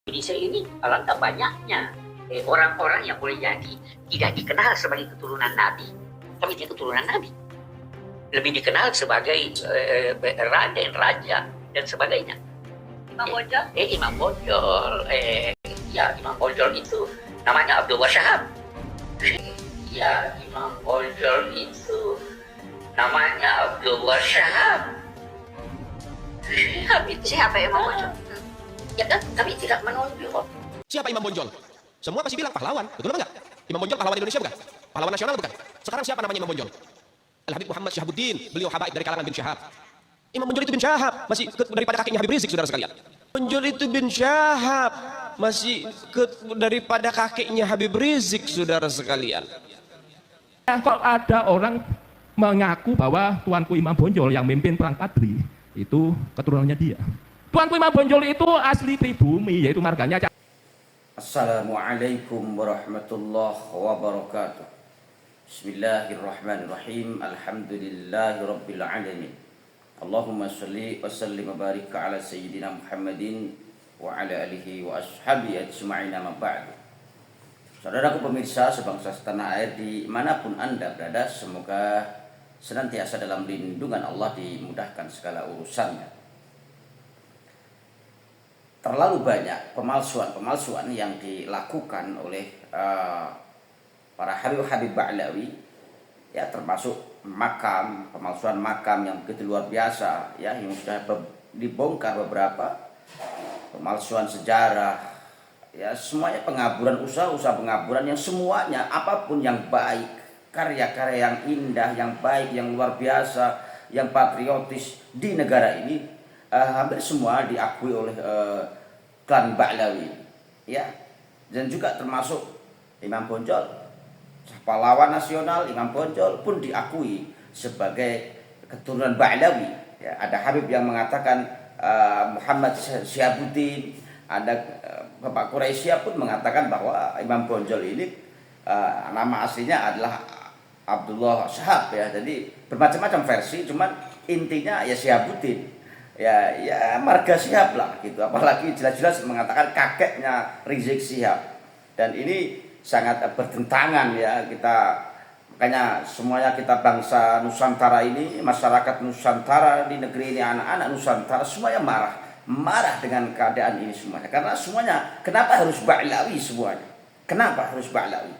Indonesia ini alangkah banyaknya orang-orang yang boleh jadi tidak dikenal sebagai keturunan Nabi, tapi dia keturunan Nabi. Lebih dikenal sebagai raja dan sebagainya. Imam Bonjol? Imam Bonjol. Ya, Imam Bonjol itu namanya Abdullah Syahab. Ya, Imam Bonjol itu namanya Abdullah Syahab. Siapa Imam Bonjol? Ya kan, tapi tidak menonjol. Siapa Imam Bonjol? Semua pasti bilang pahlawan, betul apa enggak? Imam Bonjol pahlawan Indonesia bukan? Pahlawan nasional bukan? Sekarang siapa namanya Imam Bonjol? Al-Habib Muhammad Syahabuddin, beliau habaib dari kalangan bin Syahab. Imam Bonjol itu bin Syahab, masih daripada kakeknya Habib Rizik, saudara sekalian. Bonjol itu bin Syahab, masih daripada kakeknya Habib Rizik, saudara sekalian. Kalau ada orang mengaku bahwa tuanku Imam Bonjol yang memimpin perang Padri itu keturunannya dia. Tuanku Imam Bonjol itu asli pribumi, yaitu marganya. Assalamualaikum warahmatullahi wabarakatuh. Bismillahirrahmanirrahim. Alhamdulillahirabbil alamin. Allahumma shalli wa sallim wa barik ala sayyidina Muhammadin wa ala alihi wa ashabihi ajma'in, amma ba'du. Saudaraku pemirsa sebangsa setanah air dimanapun Anda berada, semoga senantiasa dalam lindungan Allah, dimudahkan segala urusannya. Terlalu banyak pemalsuan yang dilakukan oleh para Habib Ba'lawi, ya, termasuk pemalsuan makam yang begitu luar biasa, ya, yang sudah dibongkar beberapa, pemalsuan sejarah, ya, semuanya pengaburan, usaha-usaha pengaburan yang semuanya apapun yang baik, karya-karya yang indah, yang baik, yang luar biasa, yang patriotis di negara ini, hampir semua diakui oleh klan Ba'lawi, ya, dan juga termasuk Imam Bonjol, pahlawan nasional. Imam Bonjol pun diakui sebagai keturunan Ba'lawi, ya. Ada Habib yang mengatakan Muhammad Syahabuddin, ada Bapak Quraisy pun mengatakan bahwa Imam Bonjol ini nama aslinya adalah Abdullah Syahab, ya. Jadi bermacam-macam versi, cuman intinya ya Syahabuddin, ya marga Syihab lah gitu. Apalagi jelas-jelas mengatakan kakeknya Rizik Syihab, dan ini sangat bertentangan, ya. Makanya semuanya kita bangsa Nusantara ini, masyarakat Nusantara di negeri ini, anak-anak Nusantara semuanya marah dengan keadaan ini semuanya. Karena semuanya, kenapa harus Ba'lawi semuanya? Kenapa harus Ba'lawi?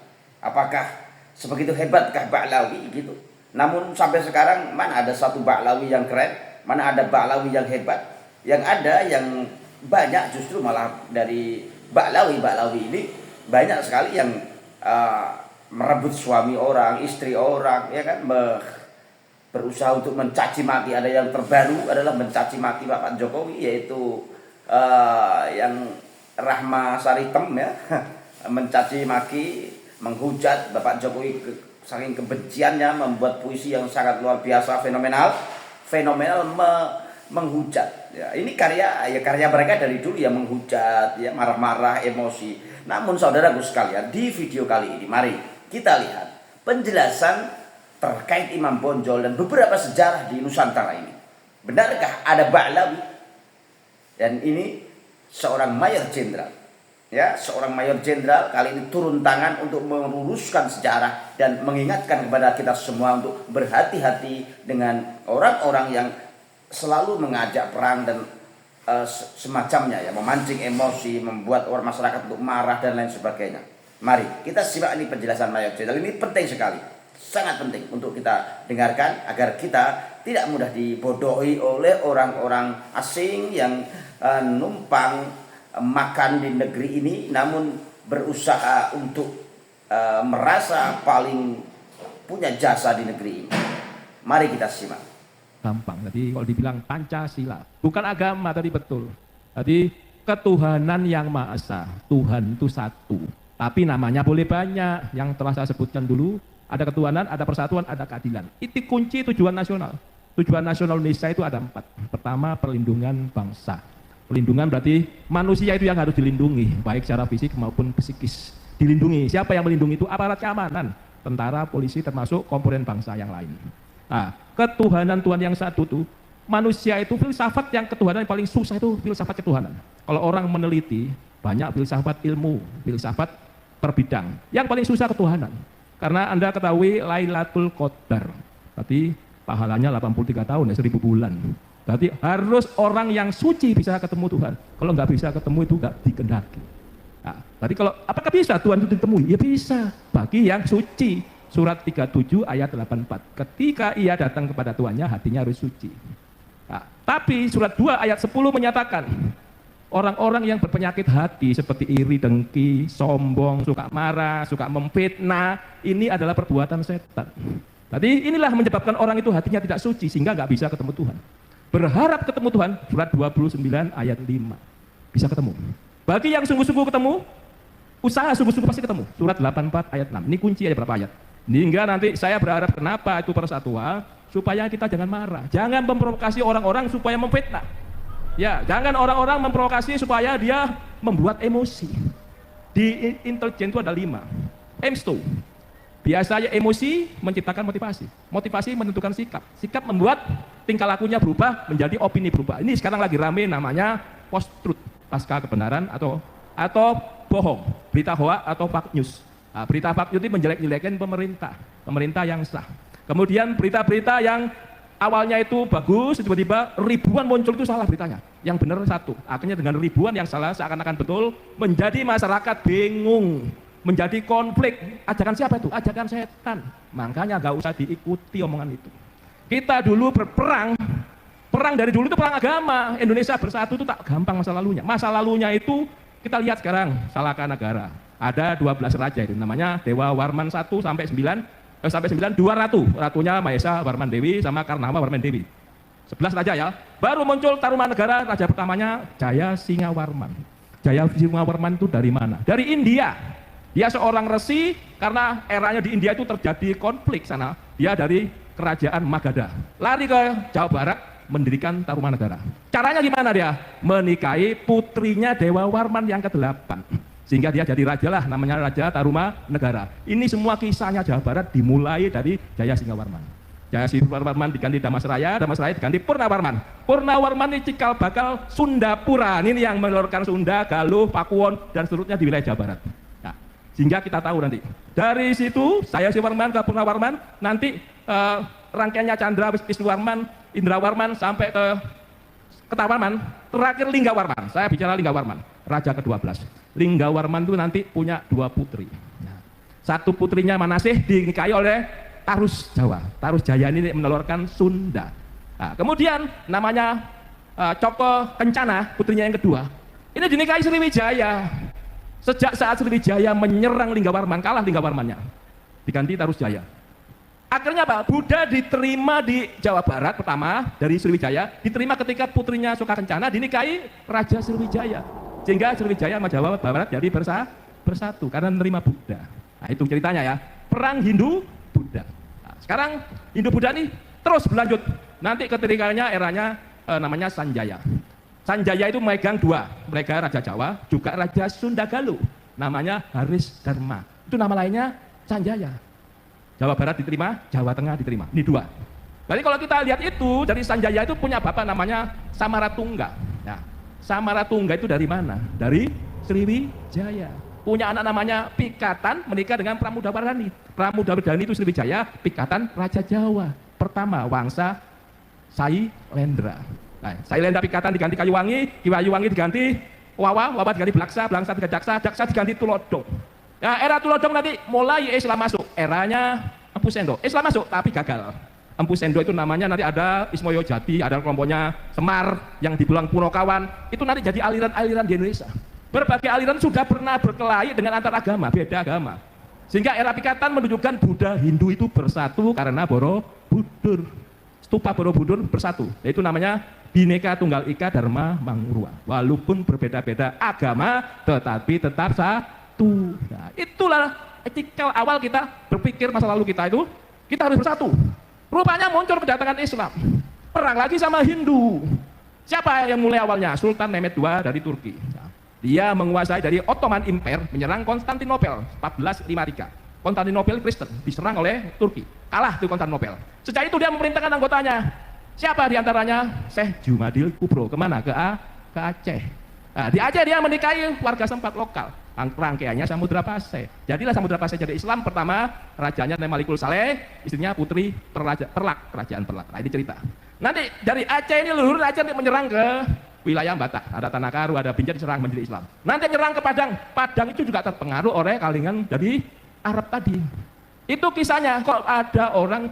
Apakah sebegitu hebatkah Ba'lawi gitu? Namun sampai sekarang mana ada satu Ba'lawi yang keren? Mana ada Ba'lawi yang hebat? Yang ada, yang banyak justru malah dari Ba'lawi ini banyak sekali yang merebut suami orang, istri orang, ya kan, berusaha untuk mencaci maki. Ada yang terbaru adalah mencaci maki Bapak Jokowi, yaitu yang Rahma Saritem, ya, mencaci maki, menghujat Bapak Jokowi saking kebenciannya, membuat puisi yang sangat luar biasa, fenomenal menghujat, ya. Ini karya mereka dari dulu, ya, menghujat, ya, marah-marah, emosi. Namun saudaraku sekalian, di video kali ini mari kita lihat penjelasan terkait Imam Bonjol dan beberapa sejarah di Nusantara ini. Benarkah ada Ba'lawi? Dan ini seorang mayor jenderal, ya, seorang mayor jenderal kali ini turun tangan untuk meluruskan sejarah dan mengingatkan kepada kita semua untuk berhati-hati dengan orang-orang yang selalu mengajak perang dan semacamnya, ya, memancing emosi, membuat orang masyarakat untuk marah dan lain sebagainya. Mari kita simak ini penjelasan mayor jenderal. Ini penting sekali, sangat penting untuk kita dengarkan agar kita tidak mudah dibodohi oleh orang-orang asing yang numpang makan di negeri ini, namun berusaha untuk merasa paling punya jasa di negeri ini. Mari kita simak. Gampang, jadi kalau dibilang Pancasila, bukan agama tadi, betul. Jadi ketuhanan yang Maha Esa, Tuhan itu satu, tapi namanya boleh banyak. Yang telah saya sebutkan dulu, ada ketuhanan, ada persatuan, ada keadilan. Itu kunci tujuan nasional. Tujuan nasional Indonesia itu ada 4. Pertama, perlindungan bangsa. Perlindungan berarti manusia itu yang harus dilindungi, baik secara fisik maupun psikis. Dilindungi. Siapa yang melindungi itu? Aparat keamanan, tentara, polisi, termasuk komponen bangsa yang lain. Nah, ketuhanan Tuhan yang satu tuh, manusia itu filsafat yang ketuhanan yang paling susah itu filsafat ketuhanan. Kalau orang meneliti banyak filsafat ilmu, filsafat per bidang. Yang paling susah ketuhanan. Karena Anda ketahui Lailatul Qadar. Tadi pahalanya 83 tahun, ya 1000 bulan. Berarti harus orang yang suci bisa ketemu Tuhan. Kalau nggak bisa ketemu itu nggak dikehendaki. Nah, tadi kalau apakah bisa Tuhan itu ditemui? Ya bisa. Bagi yang suci. Surat 37 ayat 84. Ketika ia datang kepada Tuhannya, hatinya harus suci. Nah, tapi surat 2 ayat 10 menyatakan orang-orang yang berpenyakit hati seperti iri, dengki, sombong, suka marah, suka memfitnah, ini adalah perbuatan setan. Tadi inilah menyebabkan orang itu hatinya tidak suci sehingga nggak bisa ketemu Tuhan. Berharap ketemu Tuhan, surat 29 ayat 5. Bisa ketemu. Bagi yang sungguh-sungguh ketemu, usaha sungguh-sungguh pasti ketemu. Surat 84 ayat 6. Ini kunci ada berapa ayat? Hingga nanti saya berharap kenapa itu persatuan, supaya kita jangan marah. Jangan memprovokasi orang-orang supaya memfitnah. Ya, jangan orang-orang memprovokasi supaya dia membuat emosi. Di intelijen itu ada 5. Emsto. Biasanya emosi menciptakan motivasi. Motivasi menentukan sikap. Sikap membuat tingkah lakunya berubah menjadi opini berubah. Ini sekarang lagi rame namanya post-truth, pasca kebenaran atau bohong, berita hoax atau fake news. Nah, berita fake news itu menjelek-jelekan pemerintah yang sah. Kemudian berita-berita yang awalnya itu bagus, tiba-tiba ribuan muncul itu salah beritanya. Yang benar satu. Akhirnya dengan ribuan yang salah seakan-akan betul, menjadi masyarakat bingung, menjadi konflik. Ajakan siapa itu? Ajakan setan. Makanya gak usah diikuti omongan itu. Kita dulu berperang, perang dari dulu itu perang agama. Indonesia bersatu itu tak gampang masa lalunya. Masa lalunya itu kita lihat sekarang, Salaka Negara. Ada 12 raja itu, namanya Dewa Warman 1 sampai 9, 2 ratu. Ratunya Mahesa Warman Dewi sama Karnama Warman Dewi. 11 raja ya. Baru muncul Tarumanegara, raja pertamanya Jaya Singawarman. Jaya Singawarman itu dari mana? Dari India. Dia seorang resi, karena eranya di India itu terjadi konflik sana. Dia dari kerajaan Magadha. Lari ke Jawa Barat, mendirikan Tarumanegara. Caranya gimana dia? Menikahi putrinya Dewa Warman yang ke-8. Sehingga dia jadi raja lah, namanya Raja Tarumanegara. Ini semua kisahnya Jawa Barat dimulai dari Jaya Singawarman. Jaya Singawarman diganti Damasraya diganti Purnawarman. Purnawarman ini cikal bakal Sundapura. Ini yang menelurkan Sunda, Galuh, Pakuwon, dan seterusnya di wilayah Jawa Barat. Nah, sehingga kita tahu nanti. Dari situ, Jaya Singawarman ke Purnawarman, nanti rangkaiannya Chandra Wisnuwarman, Indrawarman, sampai ke Ketawarman, terakhir Linggawarman. Saya bicara Linggawarman, raja ke-12. Linggawarman itu nanti punya 2 putri. Nah, satu putrinya Manasih dinikahi oleh Tarus Jawa. Tarus Jaya ini menelurkan Sunda. Nah, kemudian namanya Coko Kencana, putrinya yang kedua. Ini dinikahi Sriwijaya. Sejak saat Sriwijaya menyerang Linggawarman, kalah Linggawarmannya. Diganti Tarus Jaya. Akhirnya apa? Buddha diterima di Jawa Barat pertama dari Sriwijaya, diterima ketika putrinya Soka Kencana dinikahi Raja Sriwijaya. Sehingga Sriwijaya sama Jawa Barat jadi bersatu karena menerima Buddha. Nah, itu ceritanya ya. Perang Hindu Buddha. Nah, sekarang Hindu Buddha ini terus berlanjut. Nanti ketikanya eranya namanya Sanjaya. Sanjaya itu megang 2, mereka Raja Jawa, juga Raja Sunda Galuh. Namanya Haris Dharma. Itu nama lainnya Sanjaya. Jawa Barat diterima, Jawa Tengah diterima. Ini 2. Jadi kalau kita lihat itu, dari Sanjaya itu punya bapak namanya Samaratungga. Nah, Samaratungga itu dari mana? Dari Sriwijaya. Punya anak namanya Pikatan, menikah dengan Pramodawardhani. Pramodawardhani itu Sriwijaya, Pikatan Raja Jawa. Pertama, Wangsa Sailendra. Nah, Sailendra Pikatan diganti Kayuwangi diganti Wawa diganti Blaksa diganti Daksa diganti Tulodong. Nah, era Tulodong nanti mulai Islam masuk. Eranya Empu Sendo. Islam masuk, tapi gagal. Empu Sendo itu namanya nanti ada Ismoyo Jati, ada kelompoknya Semar yang dibilang Punokawan. Itu nanti jadi aliran-aliran di Indonesia. Berbagai aliran sudah pernah berkelahi dengan antar agama, beda agama. Sehingga era Pikatan menunjukkan Buddha Hindu itu bersatu karena Borobudur. Stupa Borobudur bersatu. Yaitu namanya Bhinneka Tunggal Ika Dharma Mangurwa. Walaupun berbeda-beda agama, tetapi tetap satu. Nah, itulah etikal awal kita berpikir masa lalu kita itu, kita harus bersatu. Rupanya muncul kedatangan Islam. Perang lagi sama Hindu. Siapa yang mulai awalnya? Sultan Mehmed II dari Turki. Dia menguasai dari Ottoman Empire, menyerang Konstantinopel 1453. Konstantinopel Kristen, diserang oleh Turki. Kalah di Konstantinopel. Sejak itu dia memerintahkan anggotanya. Siapa diantaranya? Syekh Jumadil Kubro. Kemana? Ke Aceh. Nah, di Aceh dia menikahi warga setempat lokal. Rangkaiannya Samudra Pasai. Jadilah Samudra Pasai jadi Islam. Pertama, rajanya Malikul Saleh, istrinya Putri Perlak, kerajaan Perlak. Nah, ini cerita. Nanti dari Aceh ini leluhur Aceh menyerang ke wilayah Batak. Ada Tanah Karu, ada Binjai diserang menjadi Islam. Nanti menyerang ke Padang. Padang itu juga terpengaruh oleh kalangan dari Arab tadi. Itu kisahnya. Kok ada orang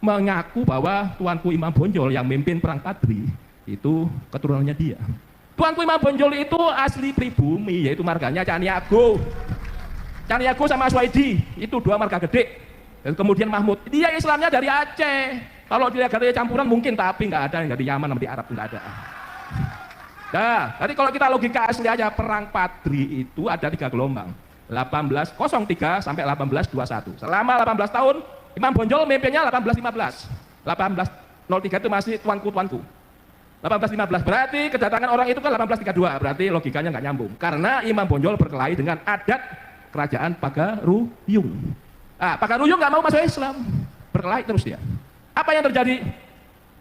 mengaku bahwa Tuanku Imam Bonjol yang memimpin perang Padri itu keturunannya dia. Tuanku Imam Bonjol itu asli pribumi, yaitu marganya Caniago. Caniago sama Swaidi, itu dua marga gede. Dan kemudian Mahmud, dia Islamnya dari Aceh. Kalau dia ada campuran mungkin, tapi nggak ada yang dari Yaman sama di Arab, nggak ada. Nah, jadi kalau kita logika asli aja, perang Padri itu ada 3 gelombang. 1803 sampai 1821. Selama 18 tahun, Imam Bonjol memimpinnya 1815. 1803 itu masih tuanku. 1815 berarti kedatangan orang itu kan 1832, berarti logikanya nggak nyambung karena Imam Bonjol berkelahi dengan adat kerajaan Pagaruyung. Pagaruyung nggak mau masuk Islam, berkelahi terus dia. Apa yang terjadi?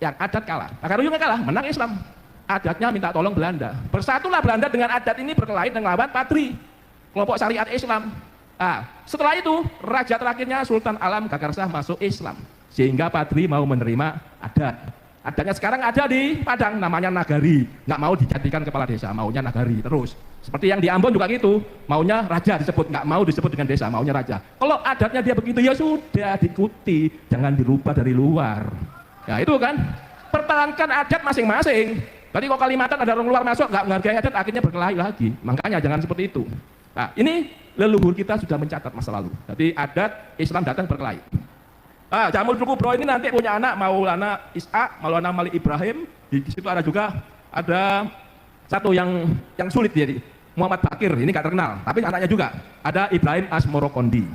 Yang adat kalah, Pagaruyung kalah, menang Islam. Adatnya minta tolong Belanda. Bersatulah Belanda dengan adat ini berkelahi dengan lawan Padri, kelompok syariat Islam. Setelah itu raja terakhirnya Sultan Alam Gagarsah masuk Islam, sehingga Padri mau menerima adat. Adatnya sekarang ada di Padang, namanya Nagari. Nggak mau dijadikan kepala desa, maunya Nagari terus. Seperti yang di Ambon juga gitu, maunya raja disebut, nggak mau disebut dengan desa, maunya raja. Kalau adatnya dia begitu, ya sudah diikuti, jangan dirubah dari luar. Ya itu kan, pertahankan adat masing-masing. Tadi kalau Kalimantan ada orang luar masuk, nggak menghargai adat, akhirnya berkelahi lagi. Makanya jangan seperti itu. Nah, ini leluhur kita sudah mencatat masa lalu. Jadi adat Islam datang berkelahi. Jamul Kubro ini nanti punya anak Maulana Ishak, Maulana Malik Ibrahim. Di situ ada juga ada satu yang sulit jadi Muhammad Bakir, ini gak terkenal, tapi anaknya juga ada Ibrahim Asmorokondi.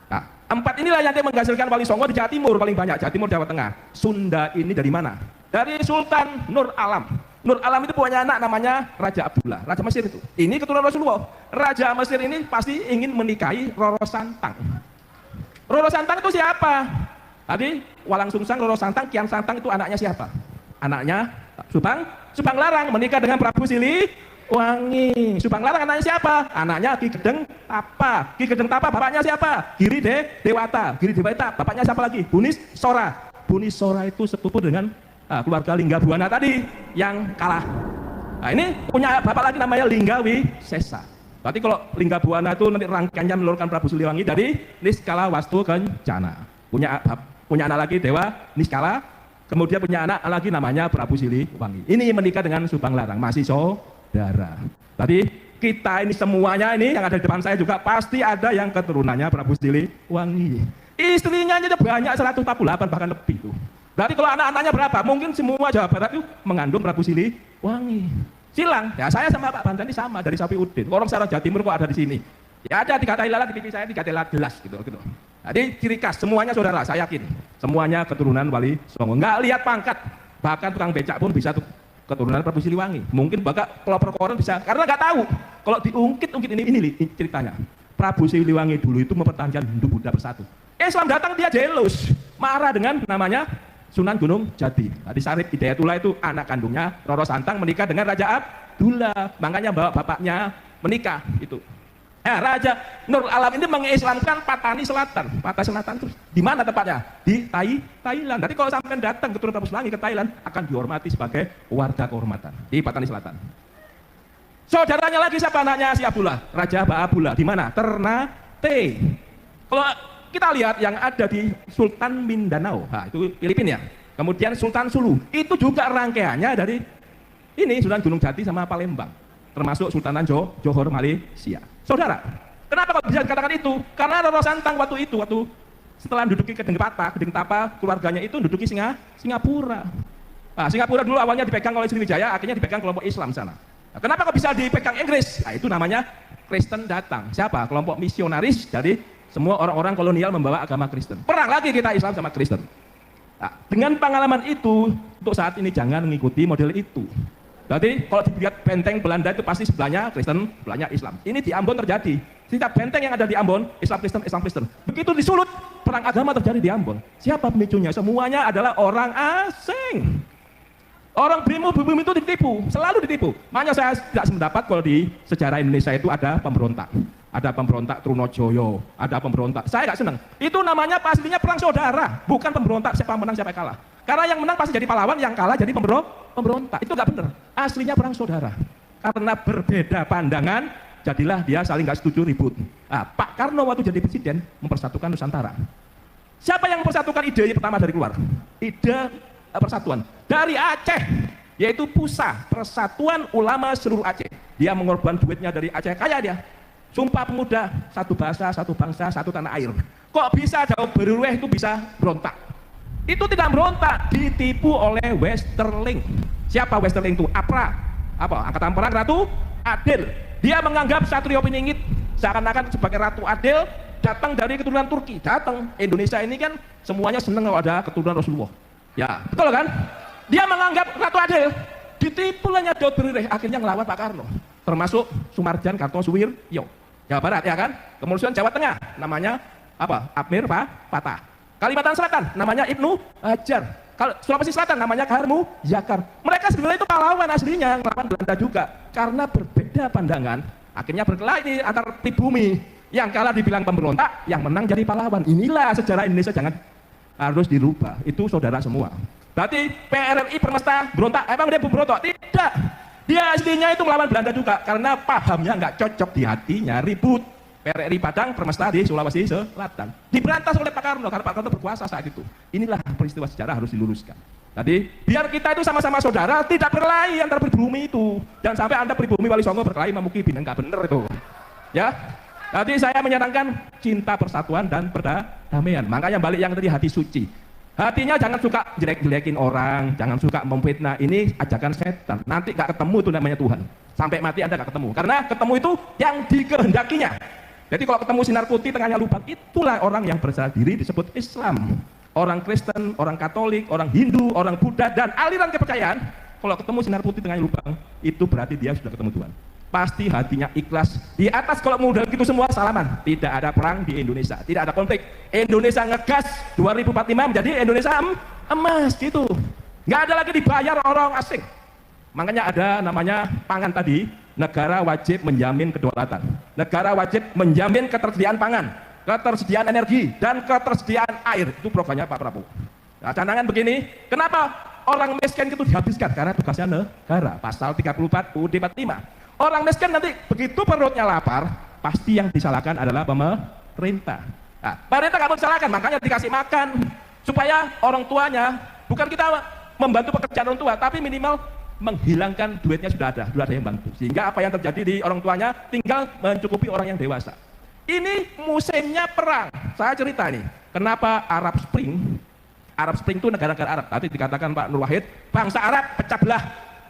Nah, 4 inilah yang menghasilkan Wali Songo di Jawa Timur paling banyak. Jawa Timur, Jawa Tengah. Sunda ini dari mana? Dari Sultan Nur Alam. Nur Alam itu punya anak namanya Raja Abdullah, Raja Mesir itu. Ini keturunan Rasulullah. Raja Mesir ini pasti ingin menikahi Roro Santang. Roro Santang itu siapa? Tadi Walang Sungsang, Roro Santang, Kian Santang itu anaknya siapa? Anaknya Subang Larang menikah dengan Prabu Siliwangi. Subang Larang anaknya siapa? Anaknya Ki Gedeng Tapa. Ki Gedeng Tapa bapaknya siapa? Giri Dewata. Giri Dewata bapaknya siapa lagi? Bunis Sora. Bunis Sora itu sepupu dengan keluarga Lingga Buana tadi yang kalah. Nah, ini punya bapak lagi namanya Lingga Wisesa. Berarti kalau Lingga Buana itu nanti rangkaiannya menelurkan Prabu Siliwangi dari Niskala Wastu Kencana. Punya anak lagi Dewa Niskala, kemudian punya anak lagi namanya Prabu Siliwangi. Ini menikah dengan Subang Larang, masih saudara. Tadi kita ini semuanya ini yang ada di depan saya juga pasti ada yang keturunannya Prabu Siliwangi. Istrinya aja banyak 148 bahkan lebih tuh. Berarti kalau anak-anaknya berapa? Mungkin semua Jawa Barat itu mengandung Prabu Siliwangi. Silang, ya saya sama Pak Bantani sama dari Sapiuddin. Orang secara Jawa Timur kok ada di sini. Ya ada 3 tailalat di pipi saya, 3 tailalat jelas gitu. Jadi ciri khas semuanya saudara, saya yakin semuanya keturunan Wali Songo. Nggak lihat pangkat, bahkan tukang becak pun bisa keturunan Prabu Siliwangi. Mungkin bahkan pelopor koran bisa, karena nggak tahu. Kalau diungkit ini ceritanya. Prabu Siliwangi dulu itu mempertahankan Hindu Buddha bersatu. Islam datang dia jealous, marah dengan namanya Sunan Gunung Jati. Tadi Sarip Hidayatullah itu anak kandungnya Roro Santang menikah dengan Raja Abdullah, makanya bawa bapaknya menikah itu. Raja Nur Alam ini mengislamkan Patani Selatan. Patani Selatan itu di mana tempatnya? Di Thailand. Jadi kalau sampai datang keturunan Prabu Siliwangi ke Thailand akan dihormati sebagai warga kehormatan di Patani Selatan. Saudaranya lagi siapa anaknya si Abdullah? Raja Ba'abullah. Di mana? Ternate. Kalau kita lihat yang ada di Sultan Mindanao, itu Filipina ya. Kemudian Sultan Sulu, itu juga rangkaiannya dari ini Sultan Gunung Jati sama Palembang. Termasuk Sultanan Johor Malaysia. Saudara, kenapa kok bisa dikatakan itu? Karena Roro Santang waktu setelah menduduki Gedeng Tapa, keluarganya itu menduduki Singapura. Nah, Singapura dulu awalnya dipegang oleh Sriwijaya, akhirnya dipegang kelompok Islam sana. Nah, kenapa kok bisa dipegang Inggris? Nah, itu namanya Kristen datang. Siapa? Kelompok misionaris dari semua orang-orang kolonial membawa agama Kristen. Perang lagi kita Islam sama Kristen. Nah, dengan pengalaman itu, untuk saat ini jangan mengikuti model itu. Berarti kalau dilihat benteng Belanda itu pasti sebelahnya Kristen, sebelahnya Islam. Ini di Ambon terjadi. Setiap benteng yang ada di Ambon, Islam Kristen, Islam Kristen. Begitu di Sulut, perang agama terjadi di Ambon. Siapa pemicunya? Semuanya adalah orang asing. Orang bumi itu ditipu, selalu ditipu. Makanya saya tidak sependapat kalau di sejarah Indonesia itu ada pemberontak. Ada pemberontak Trunojoyo, ada pemberontak. Saya nggak senang. Itu namanya pastinya perang saudara, bukan pemberontak siapa menang siapa kalah. Karena yang menang pasti jadi pahlawan, yang kalah jadi pemberontak. Itu nggak benar. Aslinya perang saudara. Karena berbeda pandangan, jadilah dia saling nggak setuju ribut. Nah, Pak Karno waktu jadi presiden mempersatukan Nusantara. Siapa yang mempersatukan ide pertama dari keluar? Ide persatuan dari Aceh, yaitu PUSA, Persatuan Ulama Seluruh Aceh. Dia mengorbankan duitnya dari Aceh, kaya dia. Sumpah Pemuda, satu bahasa, satu bangsa, satu tanah air. Kok bisa Daud Beruleh itu bisa berontak? Itu tidak berontak, ditipu oleh Westerling. Siapa Westerling itu? APRA, apa? Angkatan Perang Ratu Adil. Dia menganggap Satrio Piningit seakan-akan sebagai Ratu Adil datang dari keturunan Turki. Datang Indonesia ini kan semuanya senang kalau ada keturunan Rasulullah. Ya, betul kan? Dia menganggap Ratu Adil, ditipulahnya Daud Beruleh, akhirnya ngelawan Pak Karno. Termasuk Sumarjan Kartosuwiryo. Jawa Barat ya kan? Kemudian Jawa Tengah namanya apa? Amir Patah. Kalimantan Selatan namanya Ibnu Hajar. Sulawesi Selatan namanya Karmu Yakar. Mereka sebenarnya itu pahlawan aslinya, ngelawan Belanda juga. Karena berbeda pandangan, akhirnya berkelahi antar pribumi. Yang kalah dibilang pemberontak, yang menang jadi pahlawan. Inilah sejarah Indonesia, jangan harus dirubah. Itu saudara semua. Berarti PRRI Permesta berontak, emang dia berontak? Tidak. Dia aslinya itu melawan Belanda juga, karena pahamnya nggak cocok di hatinya, ribut. PRRI Padang, Permesta di Sulawesi Selatan. Diberantas oleh Pak Karno, karena Pak Karno berkuasa saat itu. Inilah peristiwa sejarah harus diluruskan. Jadi, biar kita itu sama-sama saudara, tidak berkelahi antar pribumi itu. Jangan sampai Anda pribumi Wali Songo berkelahi Mamuki Bintang, nggak bener itu. Ya, jadi saya menyarankan cinta persatuan dan perdamaian. Makanya balik yang tadi hati suci. Hatinya jangan suka jelek-jelekin orang, jangan suka memfitnah. Ini ajakan setan. Nanti gak ketemu itu namanya Tuhan. Sampai mati Anda gak ketemu. Karena ketemu itu yang dikehendakinya. Jadi kalau ketemu sinar putih tengahnya lubang, itulah orang yang berserah diri disebut Islam. Orang Kristen, orang Katolik, orang Hindu, orang Buddha, dan aliran kepercayaan. Kalau ketemu sinar putih tengahnya lubang, itu berarti dia sudah ketemu Tuhan. Pasti hatinya ikhlas. Di atas kalau modal gitu semua salaman. Tidak ada perang di Indonesia, tidak ada konflik. Indonesia ngegas 2045 menjadi Indonesia emas gitu. Nggak ada lagi dibayar orang asing. Makanya ada namanya pangan tadi. Negara wajib menjamin kedaulatan. Negara wajib menjamin ketersediaan pangan, ketersediaan energi, dan ketersediaan air. Itu programnya Pak Prabowo. Nah, canangan begini. Kenapa orang miskin itu dihabiskan? Karena tugasnya negara. Pasal 34 UUD 45. Orang miskin nanti begitu perutnya lapar, pasti yang disalahkan adalah pemerintah. Nah, pemerintah nggak mau disalahkan, makanya dikasih makan supaya orang tuanya, bukan kita membantu pekerjaan orang tua, tapi minimal menghilangkan duitnya sudah ada yang bantu. Sehingga apa yang terjadi di orang tuanya tinggal mencukupi orang yang dewasa. Ini musimnya perang. Saya cerita nih, kenapa Arab Spring itu negara-negara Arab. Tadi dikatakan Pak Nur Wahid, bangsa Arab pecah belah.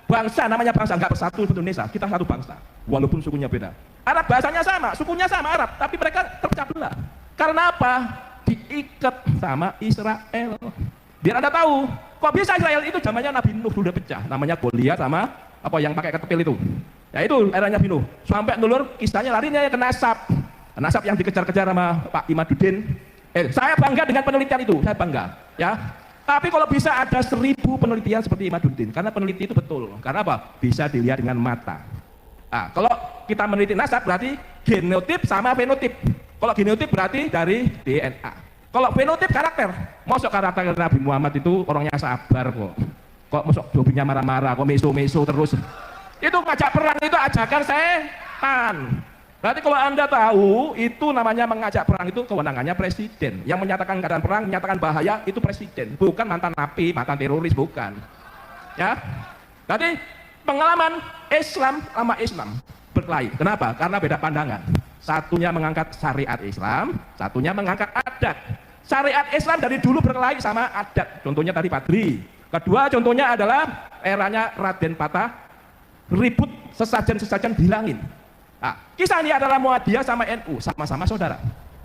Bangsa namanya bangsa, nggak bersatu di Indonesia. Kita satu bangsa, walaupun sukunya beda. Arab bahasanya sama, sukunya sama Arab, tapi mereka terpecah belah. Karena apa? Diikat sama Israel. Biar Anda tahu, kok bisa Israel itu zamannya Nabi Nuh sudah pecah. Namanya Goliat sama apa yang pakai ketepil itu. Ya itu eranya Nabi Nuh. Sampai nulur kisahnya larinya ke Nasab. Nasab yang dikejar-kejar sama Pak Imaduddin. Saya bangga dengan penelitian itu, saya bangga. Ya. Tapi kalau bisa ada 1000 penelitian seperti Imaduddin, karena peneliti itu betul. Karena apa? Bisa dilihat dengan mata. Nah, kalau kita meneliti nasab berarti genotip sama fenotip. Kalau genotip berarti dari DNA. Kalau fenotip karakter. Masuk karakter Nabi Muhammad itu orangnya sabar kok. Kok masuk hobinya marah-marah, kok meso-meso terus. Itu ngajak perang itu ajakan setan. Berarti kalau Anda tahu, itu namanya mengajak perang itu kewenangannya presiden. Yang menyatakan keadaan perang, menyatakan bahaya, itu presiden. Bukan mantan napi, mantan teroris, bukan. Ya. Jadi pengalaman Islam sama Islam berkelahi. Kenapa? Karena beda pandangan. Satunya mengangkat syariat Islam, satunya mengangkat adat. Syariat Islam dari dulu berkelahi sama adat. Contohnya tadi Padri. Kedua contohnya adalah eranya Raden Patah, ribut sesajen-sesajen bilangin. Nah, kisah ini adalah Muhammadiyah sama NU, sama-sama saudara.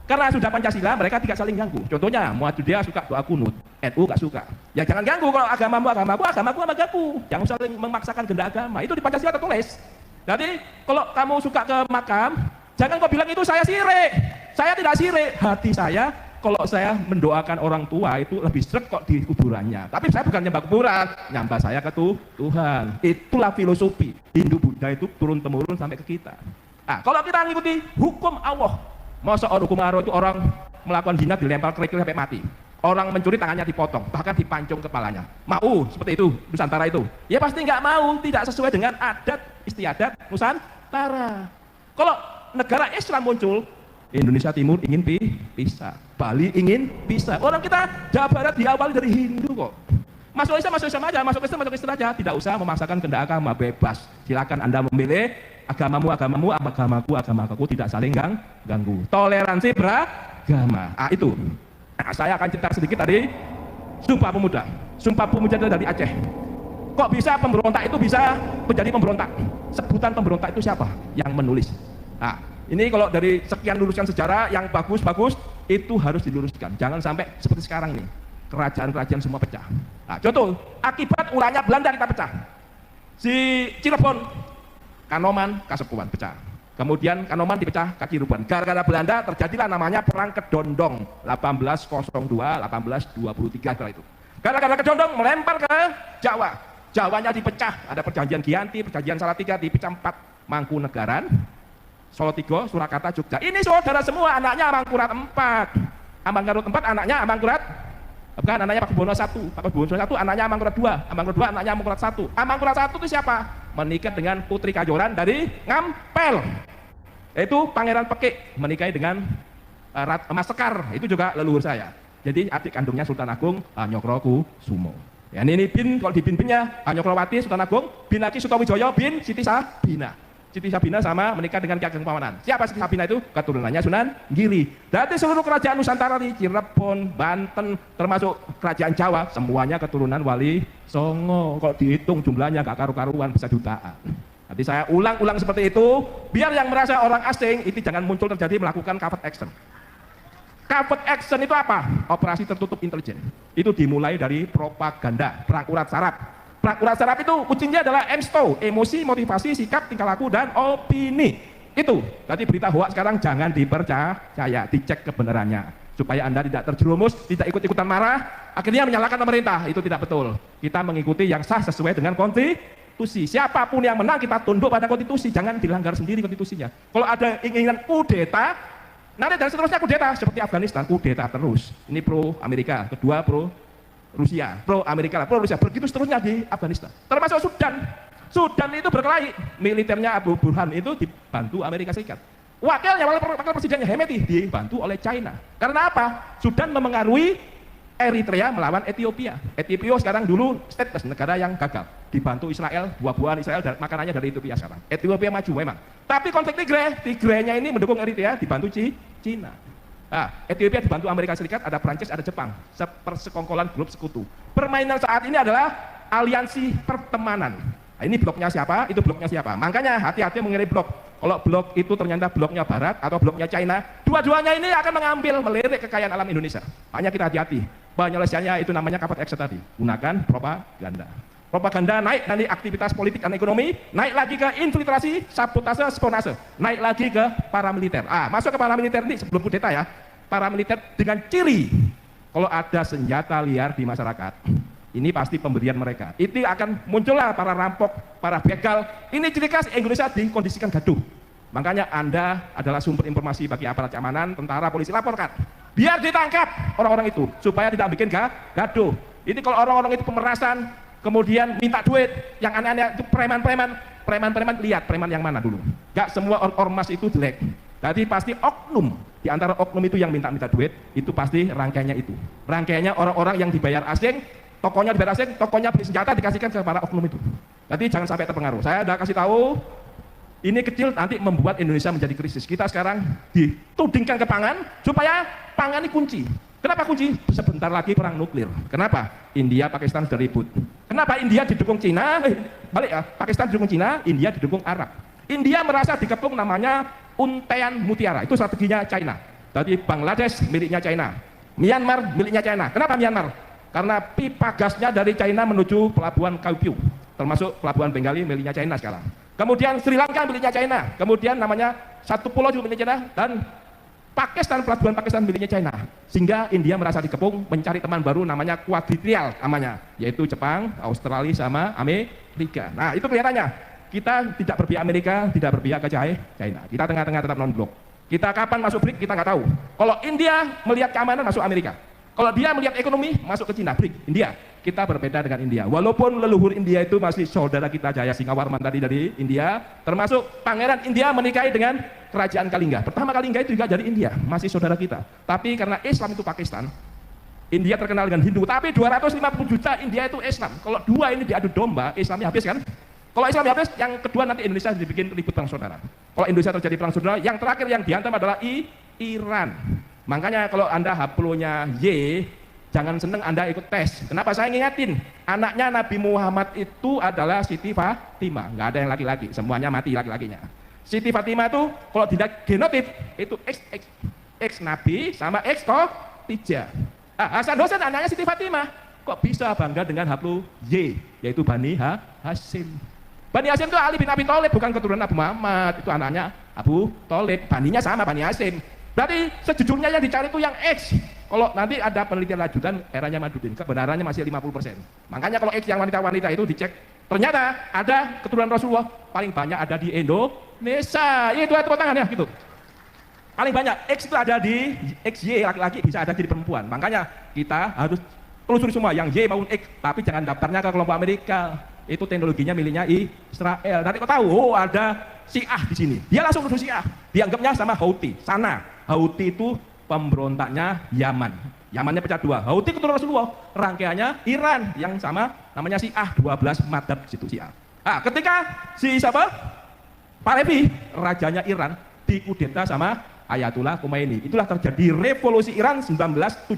Karena sudah Pancasila, mereka tidak saling ganggu. Contohnya, Muhammadiyah suka doa kunut, NU gak suka. Ya jangan ganggu, kalau agamamu, agamaku. Jangan saling memaksakan kehendak agama. Itu di Pancasila tertulis. Jadi, kalau kamu suka ke makam, jangan kau bilang itu saya sirik. Saya tidak sirik. Hati saya kalau saya mendoakan orang tua itu lebih sreg kok di kuburannya. Tapi saya bukan nyembah kuburan, nyembah saya ke Tuhan. Itulah filosofi Hindu Buddha itu turun-temurun sampai ke kita. Nah, kalau kita ngikuti hukum Allah, masa hukum Allah itu orang melakukan zina dilempar kerikil sampai mati. Orang mencuri tangannya dipotong, bahkan dipancung kepalanya. Mau seperti itu Nusantara itu? Ya pasti nggak mau, tidak sesuai dengan adat istiadat Nusantara. Kalau negara Islam muncul, Indonesia Timur ingin pisah, Bali ingin pisah. Orang kita Jawa Barat diawali dari Hindu kok. Masuk Islam aja, masuk Islam aja. Tidak usah memaksakan kehendak agama, bebas. Silakan Anda memilih agamamu, agamaku, tidak saling ganggu. Toleransi beragama. Itu. Nah, saya akan cerita sedikit dari Sumpah Pemuda. Sumpah Pemuda itu dari Aceh. Kok bisa pemberontak itu bisa menjadi pemberontak? Sebutan pemberontak itu siapa yang menulis? Nah, ini kalau dari sekian luruskan sejarah yang bagus-bagus itu harus diluruskan. Jangan sampai seperti sekarang nih. Kerajaan-kerajaan semua pecah. Nah, contoh, akibat ulahnya Belanda kita pecah. Si Cirebon, Kanoman, Kasepuan pecah. Kemudian Kanoman dipecah ke Cirebon. Gara-gara Belanda terjadilah namanya Perang Kedondong 1802, 1823 kala itu. Gara-gara Kedondong melempar ke Jawa. Jawanya dipecah. Ada perjanjian Giyanti, perjanjian Salatiga dipecah 4. Mangkunegaran, Solotigo, Surakarta, Jogja. Ini saudara semua, anaknya Amangkurat 4. Amangkurat 4 anaknya Amangkurat. Bukan anaknya Pakubuwono 1. Pakubuwono 1 anaknya Amangkurat 2. Amangkurat 2 anaknya Amangkurat 1. Amangkurat 1 itu siapa? Menikah dengan Putri Kajoran dari Ngampel. Itu Pangeran Pekik menikahi dengan Mas Sekar. Itu juga leluhur saya. Jadi adik kandungnya Sultan Agung Nyokrokusumo. Ya, ini bin, kalau di bin-binnya Nyokrowati, Sultan Agung, bin lagi Sutowijoyo, bin Siti Sabina. Siti Sabina sama menikah dengan Ki Ageng Pawanan. Siapa Siti Sabina itu? Keturunannya Sunan Giri. Dari seluruh kerajaan Nusantara di Cirebon, Banten, termasuk kerajaan Jawa, semuanya keturunan Wali Songo. Kalau dihitung jumlahnya gak karu-karuan, bisa jutaan. Nanti saya ulang-ulang seperti itu, biar yang merasa orang asing itu jangan muncul terjadi melakukan covert action. Covert action itu apa? Operasi tertutup intelijen. Itu dimulai dari propaganda, perang urat saraf. Perang urat saraf itu kuncinya adalah EMSTO, emosi, motivasi, sikap, tingkah laku, dan opini. Itu. Jadi berita hoax sekarang jangan dipercaya, dicek kebenarannya. Supaya Anda tidak terjerumus, tidak ikut-ikutan marah, akhirnya menyalahkan pemerintah. Itu tidak betul. Kita mengikuti yang sah sesuai dengan konstitusi. Siapapun yang menang kita tunduk pada konstitusi, jangan dilanggar sendiri konstitusinya. Kalau ada inginan kudeta, nanti dan seterusnya kudeta seperti Afghanistan, kudeta terus. Ini pro Amerika, kedua pro Rusia, pro Amerika, pro Rusia, begitu seterusnya di Afghanistan. Termasuk Sudan. Sudan itu berkelahi, militernya Abu Burhan itu dibantu Amerika Serikat. Wakil presidennya Hemeti dibantu oleh China. Karena apa? Sudan memengaruhi Eritrea melawan Ethiopia. Ethiopia sekarang dulu stateless, negara yang gagal. Dibantu Israel, buah-buahan Israel dan makanannya dari Ethiopia sekarang. Ethiopia maju memang. Tapi konflik Tigray-nya ini mendukung Eritrea, dibantu Cina. Nah, Ethiopia dibantu Amerika Serikat, ada Prancis, ada Jepang, persekongkolan grup sekutu. Permainan saat ini adalah aliansi pertemanan. Nah, ini bloknya siapa? Itu bloknya siapa? Makanya hati-hati mengirim blok. Kalau blok itu ternyata bloknya Barat atau bloknya China, dua-duanya ini akan mengambil, melirik kekayaan alam Indonesia. Hanya kita hati-hati. Penyelesaiannya itu namanya covert action tadi. Gunakan propaganda. Propaganda naik nanti aktivitas politik dan ekonomi, naik lagi ke infiltrasi, sabotase, spionase, naik lagi ke paramiliter. Masuk ke paramiliter ini sebelum kudeta ya. Paramiliter dengan ciri kalau ada senjata liar di masyarakat, ini pasti pemberian mereka. Itu akan muncullah para rampok, para begal. Ini ciri khas Indonesia dikondisikan gaduh. Makanya Anda adalah sumber informasi bagi aparat keamanan, tentara, polisi, laporkan. Biar ditangkap orang-orang itu supaya tidak bikin gaduh. Ini kalau orang-orang itu pemerasan, kemudian minta duit, yang aneh-aneh itu preman-preman, lihat preman yang mana dulu. Gak semua ormas itu jelek. Jadi pasti oknum, di antara oknum itu yang minta duit, itu pasti rangkaiannya itu. Rangkaiannya orang-orang yang dibayar asing, tokonya dibayar asing, tokonya beli senjata dikasihkan ke para oknum itu. Jadi jangan sampai terpengaruh. Saya udah kasih tahu, ini kecil nanti membuat Indonesia menjadi krisis. Kita sekarang ditudingkan ke pangan, supaya pangan ini kunci. Kenapa kunci? Sebentar lagi perang nuklir. Kenapa? India, Pakistan sudah ribut. Kenapa India didukung Cina? Balik ya, Pakistan didukung Cina, India didukung Arab. India merasa dikepung namanya Untaian Mutiara, itu strateginya China. Jadi Bangladesh miliknya China, Myanmar miliknya China. Kenapa Myanmar? Karena pipa gasnya dari China menuju pelabuhan Kaupiu, termasuk pelabuhan Bengali miliknya China sekarang. Kemudian Sri Lanka miliknya China, kemudian namanya satu pulau juga miliknya China, dan Pelabuhan Pakistan miliknya China, sehingga India merasa dikepung mencari teman baru namanya kuadrilateral namanya, yaitu Jepang, Australia sama Amerika. Nah itu kelihatannya kita tidak berpihak Amerika, tidak berpihak ke China, kita tengah-tengah tetap non-blok. Kita kapan masuk BRIC kita nggak tahu. Kalau India melihat keamanan masuk Amerika, kalau dia melihat ekonomi masuk ke Cina, BRIC, India. Kita berbeda dengan India. Walaupun leluhur India itu masih saudara kita Jaya Singawarman tadi dari India, termasuk Pangeran India menikahi dengan Kerajaan Kalingga. Pertama Kalingga itu juga dari India, masih saudara kita. Tapi karena Islam itu Pakistan, India terkenal dengan Hindu, tapi 250 juta India itu Islam. Kalau dua ini diadu domba, Islamnya habis kan? Kalau Islam habis, yang kedua nanti Indonesia dibikin ribut perang saudara. Kalau Indonesia terjadi perang saudara, yang terakhir yang dihantam adalah Iran. Makanya kalau Anda haplonya Y, jangan seneng Anda ikut tes. Kenapa saya ngingetin? Anaknya Nabi Muhammad itu adalah Siti Fatimah. Nggak ada yang laki-laki, semuanya mati laki-lakinya. Siti Fatimah itu kalau tidak genotip itu X Nabi sama X Khadijah. Hasan Hussein anaknya Siti Fatimah. Kok bisa bangga dengan haplo Y, yaitu Bani Hashim. Bani Hashim itu Ali bin Abi Thalib, bukan keturunan Nabi Muhammad. Itu anaknya Abu Thalib. Baninya sama, Bani Hashim. Berarti sejujurnya yang dicari itu yang X. Kalau nanti ada penelitian lanjutan eranya Madudin, kebenarannya masih 50%. Makanya kalau X yang wanita-wanita itu dicek, ternyata ada keturunan Rasulullah paling banyak ada di Indonesia. Itu tepuk tangan ya gitu. Paling banyak X itu ada di XY, laki-laki bisa ada jadi perempuan. Makanya kita harus telusuri semua yang Y maupun X, tapi jangan daftarnya ke kelompok Amerika. Itu teknologinya miliknya Israel. Nanti kau tahu, oh ada Syiah di sini. Dia langsung nuduh Syiah. Dianggapnya sama Houthi. Sana Houthi itu pemberontaknya Yaman. Yamannya pecah dua. Houthi keturunan Rasulullah, rangkaiannya Iran yang sama namanya Syiah, 12 madhab situ Syiah. Nah, ketika si siapa? Pahlavi, rajanya Iran dikudeta sama Ayatullah Khomeini. Itulah terjadi revolusi Iran 1979.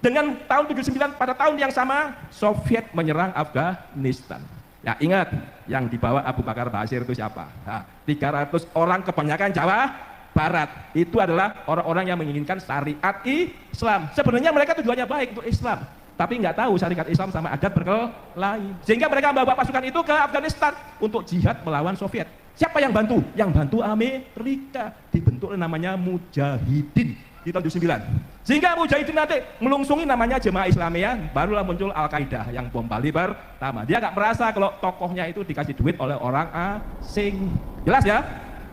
Dengan tahun 79 pada tahun yang sama Soviet menyerang Afghanistan. Ya ingat yang dibawa Abu Bakar Bashir itu siapa? Nah, 300 orang kebanyakan Jawa Barat. Itu adalah orang-orang yang menginginkan syariat Islam. Sebenarnya mereka tujuannya baik untuk Islam, tapi nggak tahu syariat Islam sama adat berkelahi. Sehingga mereka membawa pasukan itu ke Afghanistan untuk jihad melawan Soviet. Siapa yang bantu? Yang bantu Amerika. Dibentuk namanya Mujahidin di tahun 79. Sehingga Mujahidin nanti melungsungi namanya Jemaah Islamiyah, barulah muncul Al-Qaeda yang bom Bali pertama. Dia nggak merasa kalau tokohnya itu dikasih duit oleh orang asing. Jelas ya?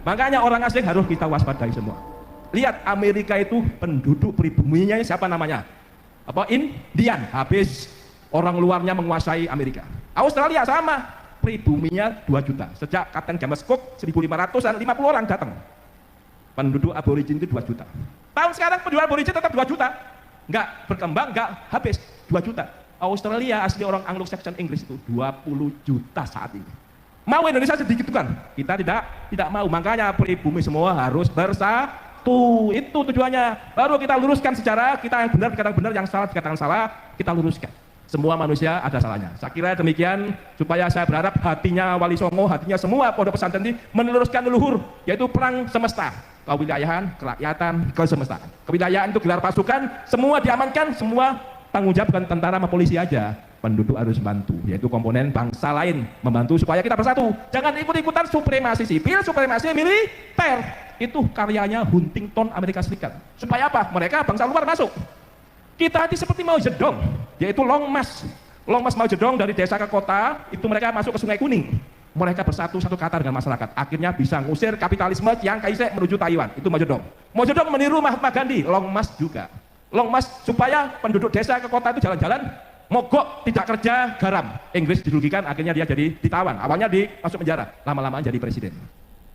Makanya orang asing harus kita waspadai semua. Lihat Amerika itu penduduk pribuminya siapa namanya? Apa? Indian. Habis orang luarnya menguasai Amerika. Australia sama, pribuminya 2 juta. Sejak Kapten James Cook 1500-an 50 orang datang. Penduduk aborigin itu 2 juta. Tahun sekarang penduduk aborigin tetap 2 juta. Nggak berkembang, nggak habis 2 juta. Australia asli orang Anglo-Saxon Inggris itu 20 juta saat ini. Mau Indonesia sedikit kan? Kita tidak mau. Makanya pribumi semua harus bersatu. Itu tujuannya. Baru kita luruskan secara kita yang benar dikatakan benar, yang salah dikatakan salah, kita luruskan. Semua manusia ada salahnya. Saya kira demikian supaya saya berharap hatinya Wali Songo, hatinya semua pondok pesantren ini meneruskan leluhur, yaitu perang semesta. Kewilayahan, kerakyatan, kesemestaan. Kewilayahan itu gelar pasukan, semua diamankan, semua tanggung jawab bukan tentara sama polisi aja. Penduduk harus bantu, yaitu komponen bangsa lain membantu supaya kita bersatu. Jangan ikut-ikutan supremasi sipil, supremasi militer. Itu karyanya Huntington Amerika Serikat. Supaya apa? Mereka bangsa luar masuk. Kita hati seperti Mao Zedong, yaitu Long March. Long March Mao Zedong dari desa ke kota, itu mereka masuk ke Sungai Kuning. Mereka bersatu satu kata dengan masyarakat. Akhirnya bisa ngusir kapitalisme yang Kaisek menuju Taiwan. Itu Mao Zedong. Mao Zedong meniru Mahatma Gandhi. Long March juga. Long March supaya penduduk desa ke kota itu jalan-jalan, mogok tidak kerja garam. Inggris dirugikan, akhirnya dia jadi ditawan. Awalnya masuk penjara, lama-lama jadi presiden.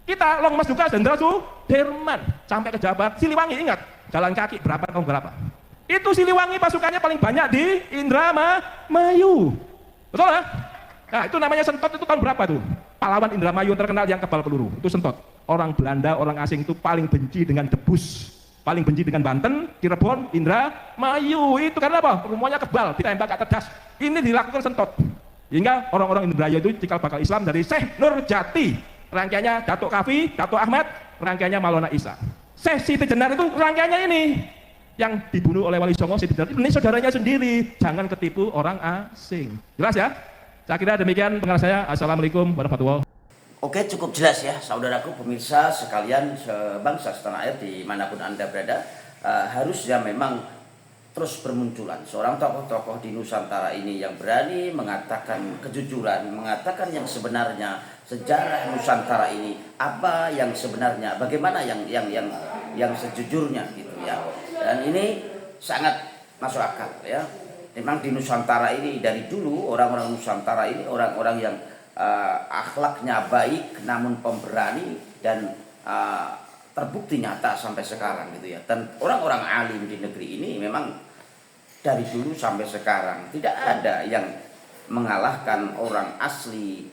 Kita Long March juga Jenderal Sudirman sampai ke Jawa Barat. Siliwangi ingat, jalan kaki berapa tahun berapa? Itu Siliwangi pasukannya paling banyak di Indramayu. Betul ya? Nah itu namanya Sentot, itu tahun berapa tuh? Pahlawan Indramayu terkenal yang kebal peluru, itu Sentot. Orang Belanda, orang asing itu paling benci dengan Debus, paling benci dengan Banten, Cirebon, Indramayu. Itu karena apa? Rumahnya kebal, ditembak ke cerdas. Ini dilakukan Sentot. Hingga orang-orang Indramayu itu cikal bakal Islam dari Syekh Nurjati. Rangkaiannya Datuk Kafi, Datuk Ahmad, rangkaiannya Maulana Isa. Syekh Siti Jenar itu rangkaiannya ini. Yang dibunuh oleh Wali Songo, Siti Jenar, ini saudaranya sendiri. Jangan ketipu orang asing. Jelas ya? Saya kira demikian pengalas saya. Assalamualaikum warahmatullahi wabarakatuh. Oke, cukup jelas ya, saudaraku pemirsa sekalian sebangsa setanah air dimanapun Anda berada, harusnya memang terus bermunculan seorang tokoh-tokoh di Nusantara ini yang berani mengatakan kejujuran, mengatakan yang sebenarnya sejarah Nusantara ini apa yang sebenarnya, bagaimana yang sejujurnya gitu ya. Dan ini sangat masuk akal ya. Memang di Nusantara ini dari dulu orang-orang Nusantara ini orang-orang yang akhlaknya baik namun pemberani dan terbukti nyata sampai sekarang gitu ya. Dan orang-orang alim di negeri ini memang dari dulu sampai sekarang tidak ada yang mengalahkan orang asli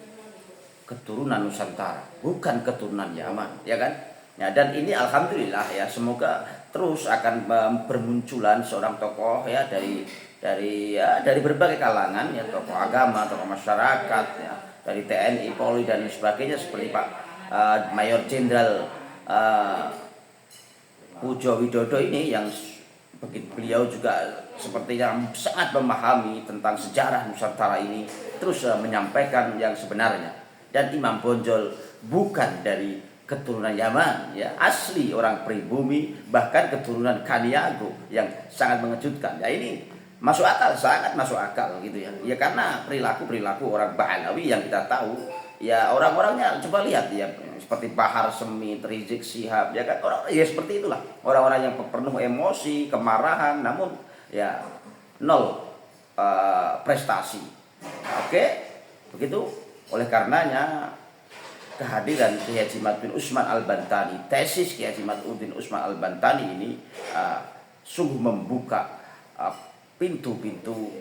keturunan Nusantara, bukan keturunan Yaman, ya kan? Ya, dan ini alhamdulillah ya, semoga terus akan bermunculan seorang tokoh ya dari berbagai kalangan ya, tokoh agama, tokoh masyarakat ya, dari TNI, Polri dan sebagainya seperti Pak Mayor Jenderal Pujo Widodo ini yang beliau juga sepertinya sangat memahami tentang sejarah Nusantara ini, terus menyampaikan yang sebenarnya. Dan Imam Bonjol bukan dari keturunan Yaman ya, asli orang pribumi, bahkan keturunan Kaniago yang sangat mengejutkan. Ya ini masuk akal, sangat masuk akal gitu ya. Ya karena perilaku orang Ba'alawi yang kita tahu ya, orang-orangnya coba lihat ya, seperti Bahar Semit, Rizik Syihab ya kan, orang ya seperti itulah, orang-orang yang penuh emosi, kemarahan, namun ya nol prestasi. Oke, begitu. Oleh karenanya kehadiran Kiai Haji Ma'ruf bin Utsman Al-Bantani, tesis Kiai Haji Ma'ruf bin Utsman Al-Bantani ini sungguh membuka pintu-pintu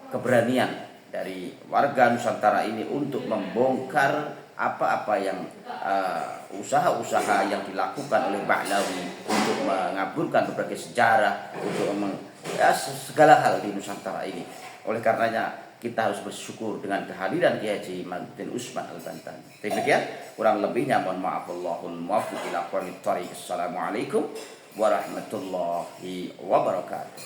keberanian dari warga Nusantara ini untuk membongkar apa-apa yang usaha-usaha yang dilakukan oleh Ba'lawi untuk mengaburkan berbagai sejarah, untuk segala hal di Nusantara ini. Oleh karenanya kita harus bersyukur dengan kehadiran Kiai Haji Ma'ruf bin Utsman Al-Bantani. Demikian, kurang lebihnya mohon maaf, Allahul muwaffiq ila aqwamit thoriq. Assalamualaikum warahmatullahi wabarakatuh.